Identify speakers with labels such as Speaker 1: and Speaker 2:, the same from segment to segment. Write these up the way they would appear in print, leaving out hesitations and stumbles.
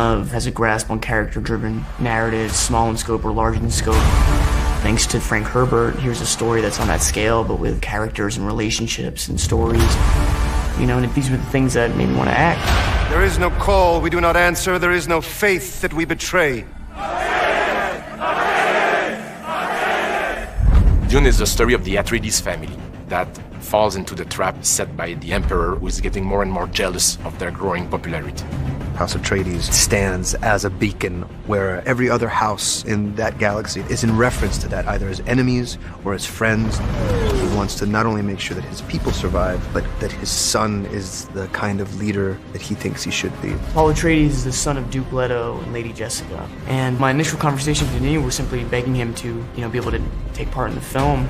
Speaker 1: of has a grasp on character-driven narratives, small in scope or large in scope. Thanks to Frank Herbert, here's a story that's on that scale, but with characters and relationships and stories. You know, and these were the things that made me want to act.
Speaker 2: There is no call we do not answer. There is no faith that we betray.
Speaker 3: Dune is the story of the Atreides family that falls into the trap set by the Emperor, who is getting more and more jealous of their growing popularity.
Speaker 4: House Atreides stands as a beacon where every other house in that galaxy is in reference to that, either as enemies or as friends. He wants to not only make sure that his people survive, but that his son is the kind of leader that he thinks he should be.
Speaker 1: Paul Atreides is the son of Duke Leto and Lady Jessica. And my initial conversation with Denis was simply begging him to, be able to take part in the film.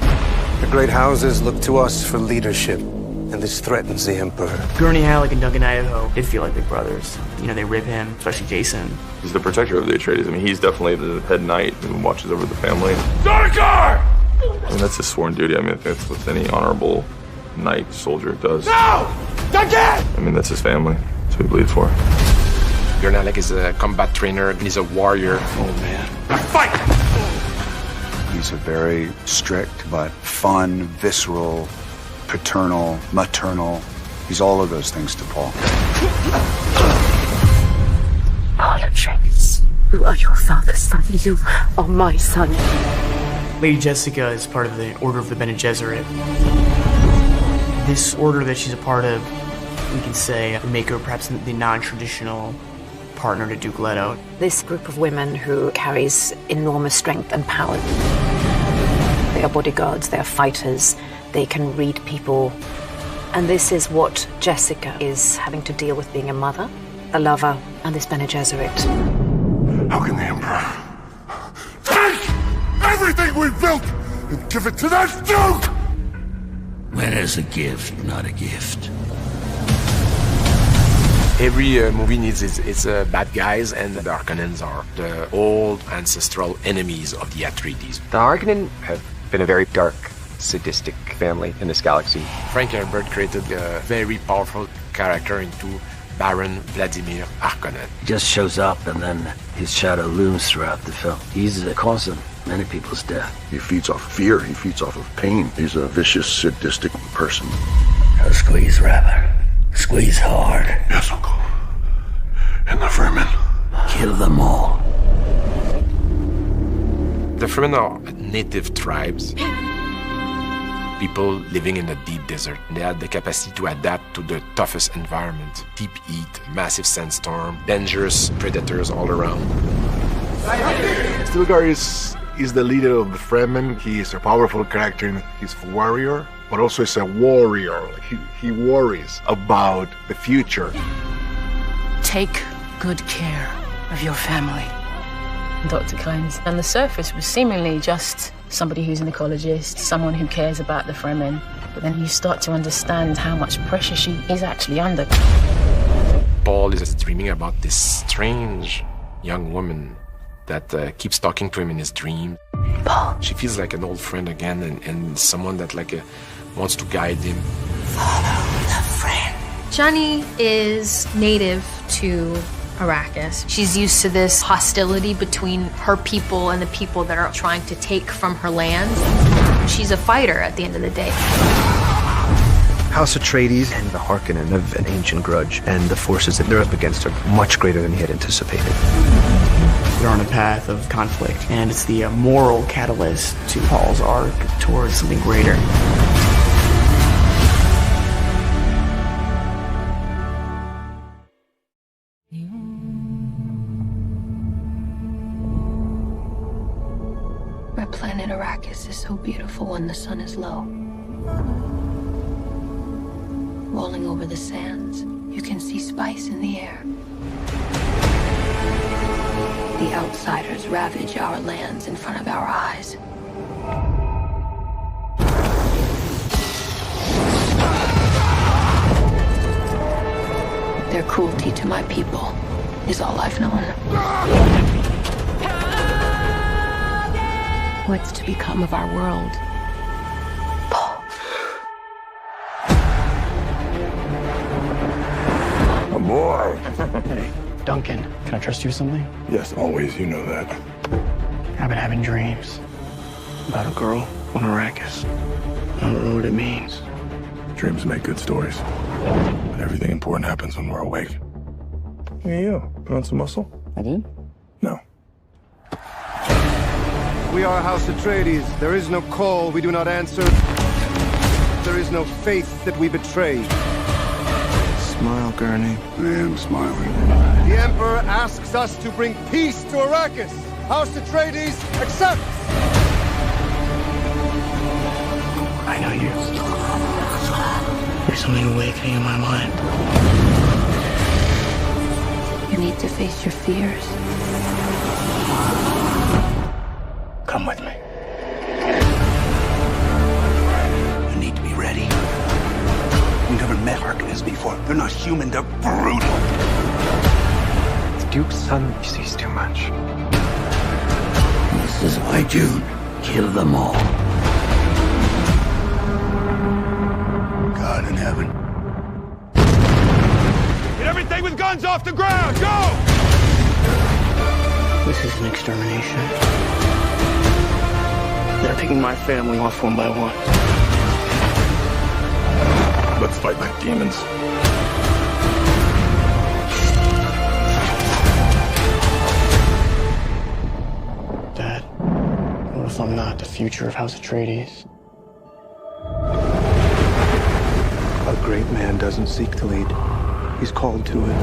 Speaker 2: The great houses look to us for leadership, and this threatens the Emperor.
Speaker 1: Gurney Halleck and Duncan Idaho did feel like big brothers. They rib him, especially Jason.
Speaker 5: He's the protector of the Atreides. I mean, he's definitely the head knight who watches over the family.
Speaker 3: Darkar!
Speaker 5: I mean, that's his sworn duty. I mean, that's what any honorable knight soldier does.
Speaker 3: No! Duncan!
Speaker 5: I mean, that's his family. That's who he bleed for.
Speaker 3: Gurney Halleck is a combat trainer. He's a warrior.
Speaker 2: Oh, man.
Speaker 3: Fight!
Speaker 6: He's a very strict but fun, visceral, paternal, maternal. He's all of those things to Paul.
Speaker 7: Paul Atreides, you are your father's son. You are my son.
Speaker 1: Lady Jessica is part of the Order of the Bene Gesserit. This order that she's a part of, we can say, would make her perhaps the non-traditional partner to Duke Leto.
Speaker 7: This group of women who carries enormous strength and power. They are bodyguards, they are fighters, they can read people. And this is what Jessica is having to deal with, being a mother, a lover, and this Bene Gesserit.
Speaker 8: How can the Emperor take everything we've built and give it to that Duke?
Speaker 9: When is a gift not a gift?
Speaker 3: Every movie needs its bad guys, and the Harkonnens are the old ancestral enemies of the Atreides.
Speaker 10: The Harkonnen have been a very dark, sadistic family in this galaxy.
Speaker 3: Frank Herbert created a very powerful character into Baron Vladimir Harkonnen.
Speaker 9: He just shows up and then his shadow looms throughout the film. He's the cause of many people's death.
Speaker 8: He feeds off fear, he feeds off of pain. He's a vicious, sadistic person.
Speaker 9: Now squeeze, Rabbit. Squeeze hard.
Speaker 8: Yes, Uncle. And the vermin.
Speaker 9: Kill them all.
Speaker 3: The Fremen are native tribes. People living in the deep desert. They had the capacity to adapt to the toughest environment. Deep heat, massive sandstorm, dangerous predators all around.
Speaker 8: Stilgar is the leader of the Fremen. He is a powerful character. He's a warrior, but also is a warrior. He worries about the future.
Speaker 11: Take good care of your family.
Speaker 12: Dr. Kynes. On the surface was seemingly just somebody who's an ecologist, someone who cares about the Fremen. But then you start to understand how much pressure she is actually under.
Speaker 3: Paul is dreaming about this strange young woman that keeps talking to him in his dreams.
Speaker 7: Paul.
Speaker 3: She feels like an old friend again, and someone that wants to guide him.
Speaker 7: Follow the friend.
Speaker 13: Johnny is native to Arrakis. She's used to this hostility between her people and the people that are trying to take from her land. She's a fighter at the end of the day.
Speaker 4: House Atreides and the Harkonnen have an ancient grudge, and the forces that they're up against are much greater than he had anticipated.
Speaker 1: They're on a path of conflict, and it's the moral catalyst to Paul's arc towards something greater.
Speaker 14: Our planet Arrakis is so beautiful when the sun is low. Rolling over the sands, you can see spice in the air. The outsiders ravage our lands in front of our eyes. Their cruelty to my people is all I've known. What's to become of our world? Paul.
Speaker 8: A boy.
Speaker 1: Duncan, can I trust you with something?
Speaker 8: Yes, always. You know that.
Speaker 1: I've been having dreams about a girl on Arrakis. I don't know what it means.
Speaker 8: Dreams make good stories. But everything important happens when we're awake. Hey, you. Put on some muscle?
Speaker 1: I did?
Speaker 8: No.
Speaker 2: We are House Atreides. There is no call we do not answer. There is no faith that we betray.
Speaker 4: Smile, Gurney.
Speaker 6: I am smiling.
Speaker 2: The Emperor asks us to bring peace to Arrakis. House Atreides accepts.
Speaker 1: I know you. There's something awakening in my mind.
Speaker 14: You need to face your fears.
Speaker 1: Come with me.
Speaker 6: You need to be ready. We never met Harkonnens before. They're not human, they're brutal.
Speaker 10: The Duke's son sees too much.
Speaker 9: This is why Dune killed them all.
Speaker 6: God in heaven.
Speaker 8: Get everything with guns off the ground! Go!
Speaker 1: This is an extermination. They're picking my family off one by one.
Speaker 8: Let's fight like demons.
Speaker 1: Dad, what if I'm not the future of House Atreides?
Speaker 4: A great man doesn't seek to lead. He's called to it.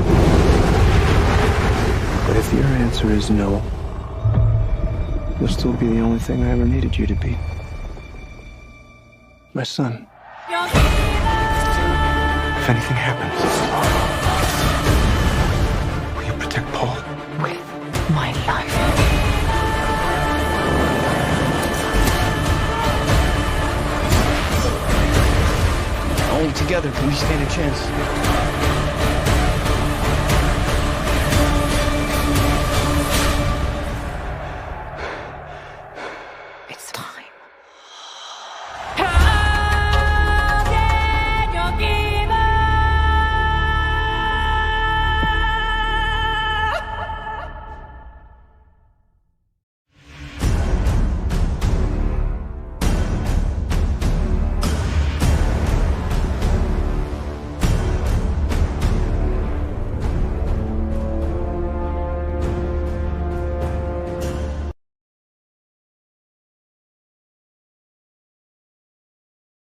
Speaker 4: But if your answer is no, you'll still be the only thing I ever needed you to be. My son. If anything happens, will you protect Paul?
Speaker 11: With my life.
Speaker 1: Only together can we stand a chance.